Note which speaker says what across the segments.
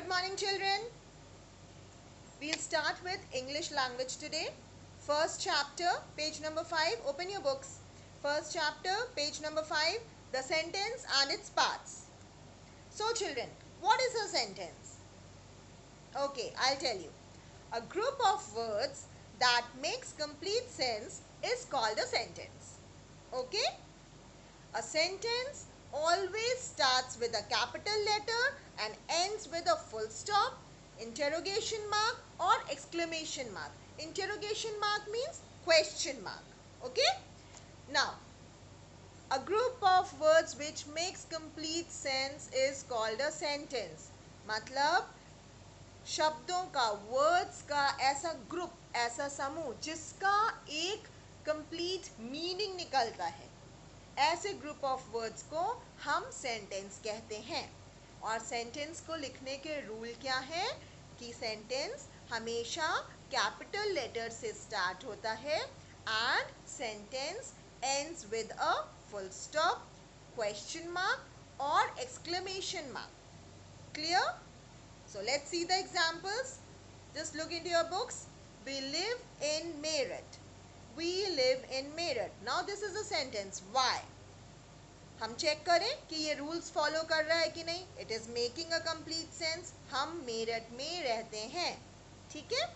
Speaker 1: Good morning, children. We'll start with English language today. First chapter, page number 5. Open your books. First chapter, page number 5. The sentence and its parts. So, children, what is a sentence? Okay, I'll tell you. A group of words that makes complete sense is called a sentence. Okay? A sentence always starts with a capital letter and ends with a full stop, interrogation mark or exclamation mark. Interrogation mark means question mark. Okay? Now, a group of words which makes complete sense is called a sentence. मतलब शब्दों का, words का ऐसा group, ऐसा समूह जिसका एक complete meaning निकलता है, ऐसे ग्रुप ऑफ वर्ड्स को हम सेंटेंस कहते हैं। और सेंटेंस को लिखने के रूल क्या है कि सेंटेंस हमेशा कैपिटल लेटर से स्टार्ट होता है and sentence ends with a full stop, question mark और exclamation mark. Clear? So let's see the examples. Just look into your books. We live in Meerut. We live in Meerut. Now this is a sentence. Why? हम check करें कि ये rules follow कर रहा है कि नहीं. It is making a complete sense. हम मेरठ में रहते हैं. ठीक है?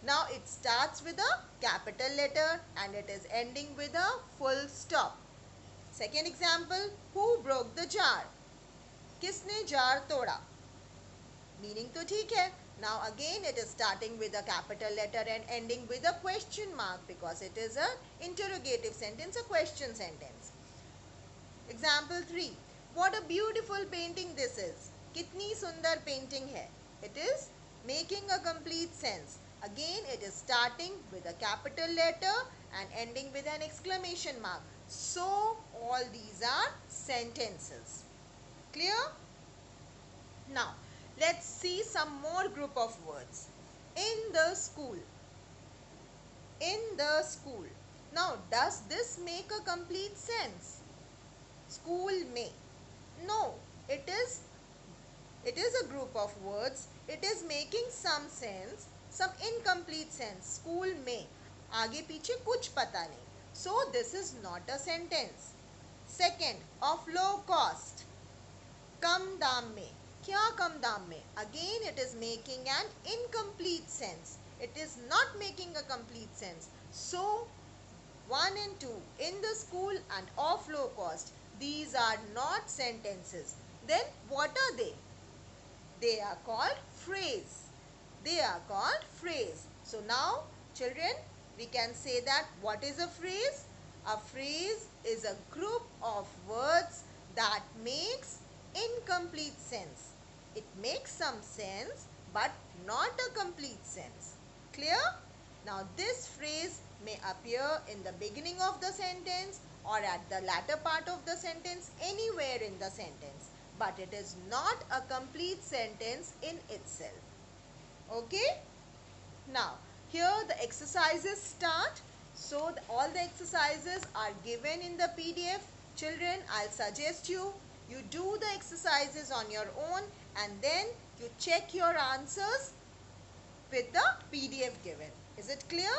Speaker 1: Now it starts with a capital letter and it is ending with a full stop. Second example. Who broke the jar? किसने जार तोड़ा? मीनिंग तो ठीक है. Now again it is starting with a capital letter and ending with a question mark because it is a interrogative sentence, a question sentence. Example 3. What a beautiful painting this is. कितनी सुंदर painting है. It is making a complete sense. Again it is starting with a capital letter and ending with an exclamation mark. So all these are sentences. Clear? Now let's see some more group of words. In the school. In the school. Now, does this make a complete sense? School में. No, it is a group of words. It is making some sense, some incomplete sense. School में. आगे पीछे कुछ पता नहीं. So, this is not a sentence. Second, of low cost. कम दाम में. क्या कम दाम में? Again it is making an incomplete sense. It is not making a complete sense. So 1 and 2, in the school and of low cost, these are not sentences. Then what are they? They are called phrase. They are called phrase. So now children, we can say that what is a phrase? A phrase is a group of words that makes incomplete sense. It makes some sense but not a complete sense. Clear? Now this phrase may appear in the beginning of the sentence or at the latter part of the sentence, anywhere in the sentence, but it is not a complete sentence in itself. Okay? Now here the exercises start. So all the exercises are given in the PDF. Children, I'll suggest you do the exercises on your own and then you check your answers with the PDF given. Is it clear?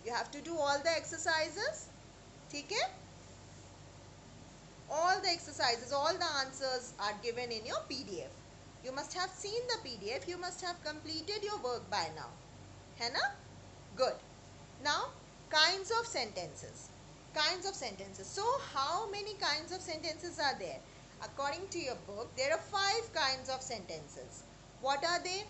Speaker 1: You have to do all the exercises. ठीक है? All the exercises, all the answers are given in your PDF. You must have seen the PDF. You must have completed your work by now. है ना? Good. Now, kinds of sentences. Kinds of sentences. So, how many kinds of sentences are there? According to your book, there are 5 kinds of sentences. What are they?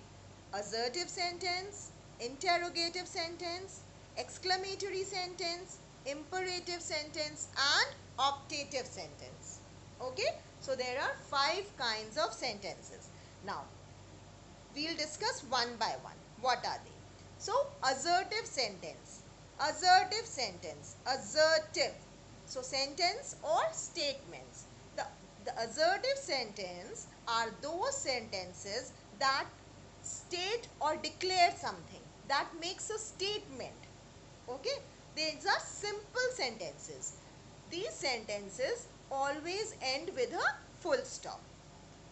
Speaker 1: Assertive sentence, interrogative sentence, exclamatory sentence, imperative sentence and optative sentence. Okay? So there are 5 kinds of sentences. Now, we'll discuss one by one. What are they? So, assertive sentence. Assertive sentence. Assertive. So, sentence or statements. The assertive sentence are those sentences that state or declare something, that makes a statement. Okay? These are simple sentences. These sentences always end with a full stop.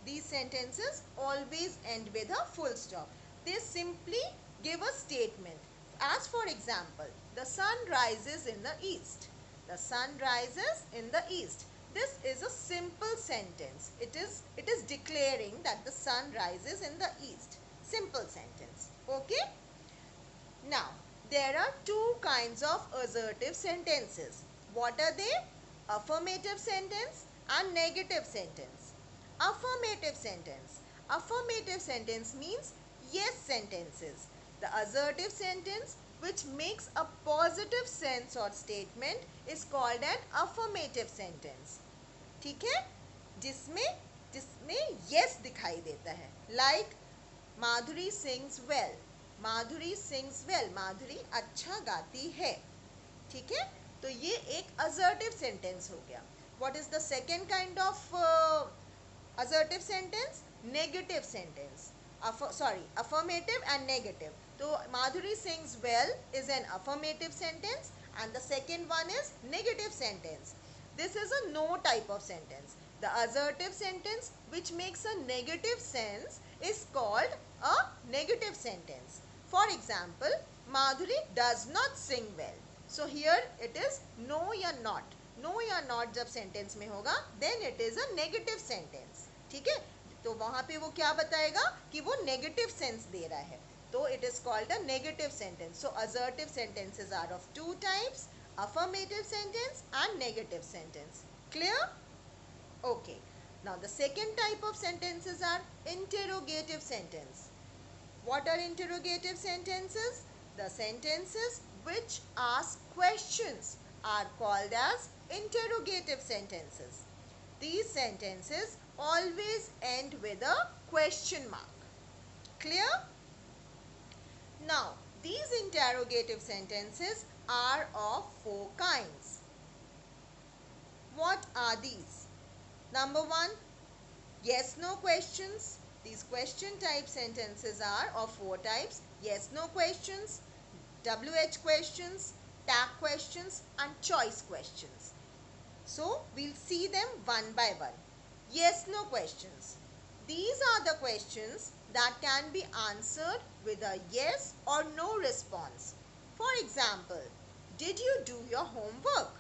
Speaker 1: These sentences always end with a full stop. They simply give a statement. As for example, the sun rises in the east. The sun rises in the east. This is a simple sentence. It is declaring that the sun rises in the east. Simple sentence. Okay? Now, there are two kinds of assertive sentences. What are they? Affirmative sentence and negative sentence. Affirmative sentence. Affirmative sentence means yes sentences. The assertive sentence which makes a positive sense or statement is called an affirmative sentence. ठीक है? जिसमें yes दिखाई देता है. Like माधुरी sings well. माधुरी sings well. माधुरी अच्छा गाती है. ठीक है? तो ये एक assertive sentence हो गया. What is the second kind of assertive sentence? Negative sentence. Affirmative and negative. So Madhuri sings well is an affirmative sentence and the second one is negative sentence. This is a no type of sentence. The assertive sentence which makes a negative sense is called a negative sentence. For example, Madhuri does not sing well. So here it is no या not. No या not जब sentence में होगा then it is a negative sentence. ठीक है? तो वहाँ पे वो क्या बताएगा कि वो negative sense दे रहा है. तो it is called a negative sentence. So assertive sentences are of two types, affirmative sentence and negative sentence. Clear? Okay. Now the second type of sentences are interrogative sentence. What are interrogative sentences? The sentences which ask questions are called as interrogative sentences. These sentences always end with a question mark. Clear? Now, these interrogative sentences are of four kinds. What are these? Number one, yes-no questions. These question type sentences are of four types. Yes-no questions, WH questions, tag questions and choice questions. So, we'll see them one by one. Yes-no questions. These are the questions that can be answered with a yes or no response. For example, did you do your homework?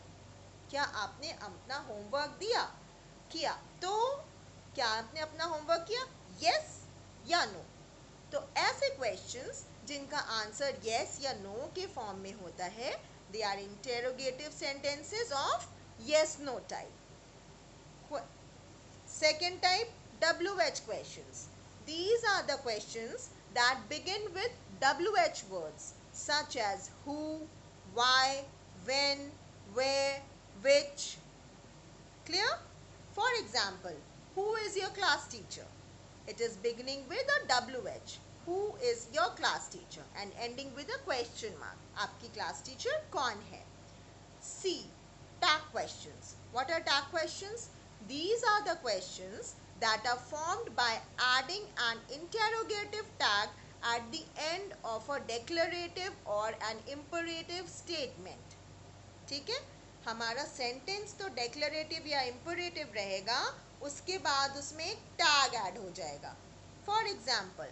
Speaker 1: क्या आपने अपना homework दिया? किया. तो क्या आपने अपना homework किया? Yes या no? तो ऐसे questions जिनका आंसर yes या no के फॉर्म में होता है, they are interrogative sentences of yes no type. Second type, WH questions. These are the questions that begin with WH words such as who, why, when, where, which. Clear? For example, who is your class teacher? It is beginning with a WH. Who is your class teacher? And ending with a question mark. आपकी class teacher कौन है? C. Tag questions. What are tag questions? These are the questions that are formed by adding an interrogative tag at the end of a declarative or an imperative statement. ठीक है? हमारा sentence तो declarative या imperative रहेगा, उसके बाद उसमें एक टैग ऐड हो जाएगा. For example,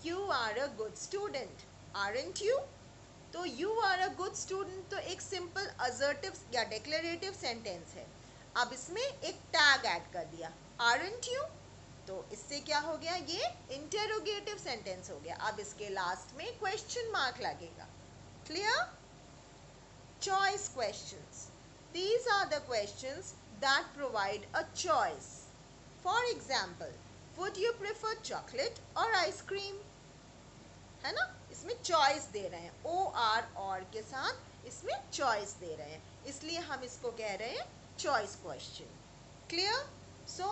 Speaker 1: you are a good student, aren't you? तो you are a good student तो एक सिंपल असर्टिव या डेक्लरेटिव सेंटेंस है. अब इसमें एक टैग ऐड कर दिया, आरंट यू? तो इससे क्या हो गया, ये इंटेरोगेटिव सेंटेंस हो गया. अब इसके लास्ट में क्वेश्चन मार्क लगेगा. Clear? Choice questions. These are the questions that provide a choice. For example, would you prefer chocolate or ice cream? है ना? इसमें choice दे रहे हैं, OR और के साथ इसमें choice दे रहे हैं, इसलिए हम इसको कह रहे हैं choice question. Clear? So,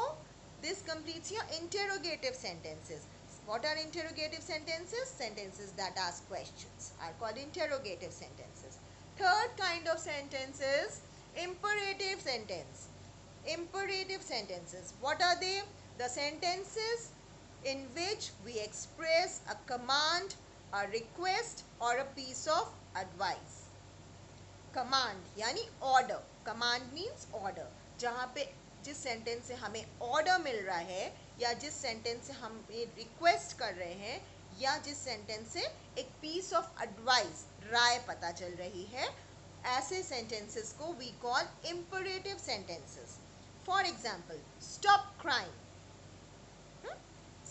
Speaker 1: this completes your interrogative sentences. What are interrogative sentences? Sentences that ask questions are called interrogative sentences. Third kind of sentence is imperative sentence. Imperative sentences. What are they? The sentences in which we express a command, a request or a piece of advice. Command यानी order. Command means order. जहाँ पे जिस sentence से हमें order मिल रहा है या जिस सेंटेंस से हम रिक्वेस्ट कर रहे हैं या जिस सेंटेंस से एक पीस ऑफ एडवाइस, राय पता चल रही है, ऐसे सेंटेंसेस को we call imperative sentences. For example, stop crying,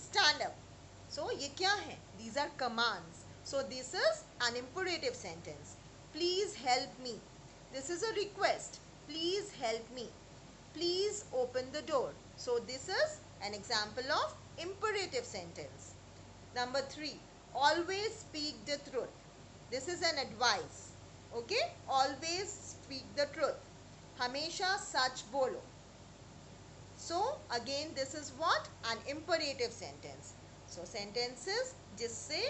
Speaker 1: stand up. So ये क्या है? These are commands. So this is an imperative sentence. Please help me. This is a request. Please help me. Please open the door. So this is an example of imperative sentence. Number 3, always speak the truth. This is an advice. Okay, always speak the truth. हमेशा सच बोलो. So again this is what? An imperative sentence. So sentences जिससे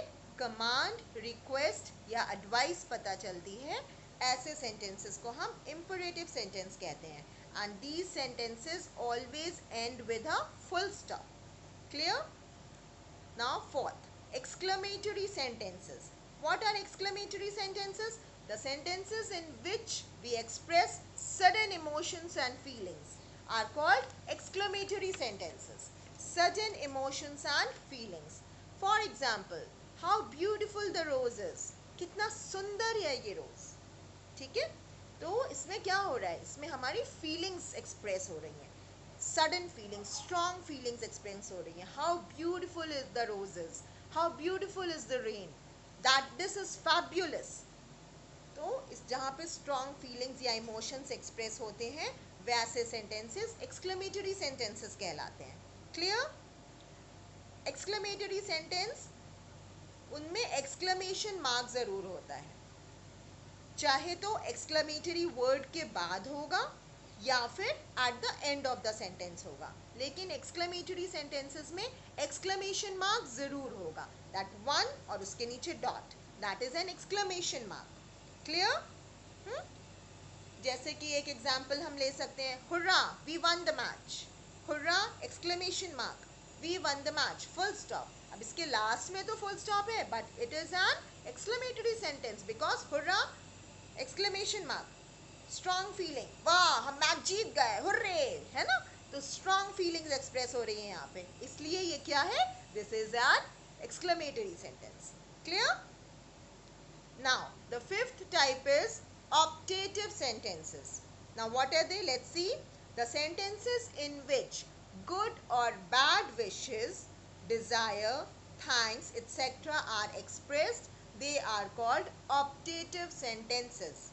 Speaker 1: command, request या advice पता चलती है, ऐसे sentences को हम imperative sentence कहते हैं. And these sentences always end with a full stop. Clear? Now fourth, exclamatory sentences. What are exclamatory sentences? The sentences in which we express sudden emotions and feelings are called exclamatory sentences. Sudden emotions and feelings. For example, how beautiful the rose is. कितना सुंदर है ये रोज. ठीक है, तो इसमें क्या हो रहा है? इसमें हमारी फीलिंग्स एक्सप्रेस हो रही हैं, sudden feelings, strong feelings express हो रही हैं. How beautiful is the roses, how beautiful is the rain, that this is fabulous. तो इस जहाँ पे स्ट्रॉन्ग फीलिंग्स या इमोशंस एक्सप्रेस होते हैं, वैसे सेंटेंसेस एक्सक्लेमेटरी सेंटेंसेस कहलाते हैं. क्लियर? एक्सक्लेमेटरी सेंटेंस, उनमें एक्सक्लेमेशन मार्क ज़रूर होता है, चाहे तो एक्सक्लेमेटरी वर्ड के बाद होगा या फिर at the end of the sentence होगा, लेकिन एक्सक्लेमेटरी सेंटेंसेस में एक्सक्लेमेशन मार्क जरूर होगा. दैट वन और उसके नीचे dot, that is an exclamation mark. Clear? जैसे कि एक एग्जांपल हम ले सकते हैं, hurrah we won the match. Hurrah exclamation mark, we won the match, full stop. अब इसके लास्ट में तो फुल स्टॉप है, but it is an exclamatory sentence because hurrah exclamation mark, strong feeling, वाह हम मैच जीत गए, हुर्रे, है ना. तो स्ट्रॉन्ग फीलिंग्स एक्सप्रेस हो रही हैं यहाँ पे, इसलिए ये क्या है? This is an exclamatory sentence. Clear? Now the fifth type is optative sentences. Now what are they? Let's see. The sentences in which good और bad wishes, desire, thanks, etc. are expressed, they are called optative sentences.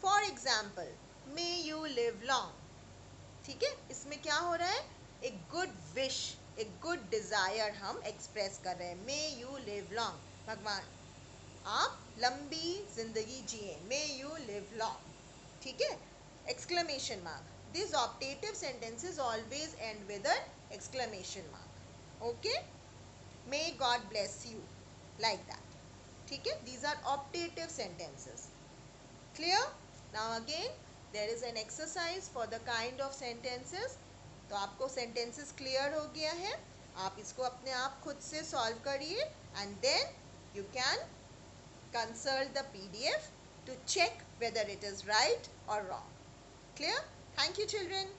Speaker 1: For example, may you live long. ठीक है, इसमें क्या हो रहा है? एक good wish, एक good desire हम express कर रहे हैं. may you live long, भगवान आप लंबी जिंदगी जिए, may you live long. ठीक है, exclamation mark. These optative sentences always end with an exclamation mark. Okay, may God bless you, like that. ठीक है, these are optative sentences. Clear? Now again there is an exercise for the kind of sentences. तो आपको sentences clear हो गया है, आप इसको अपने आप खुद से solve करिए and then you can consult the PDF to check whether it is right or wrong. Clear? Thank you children.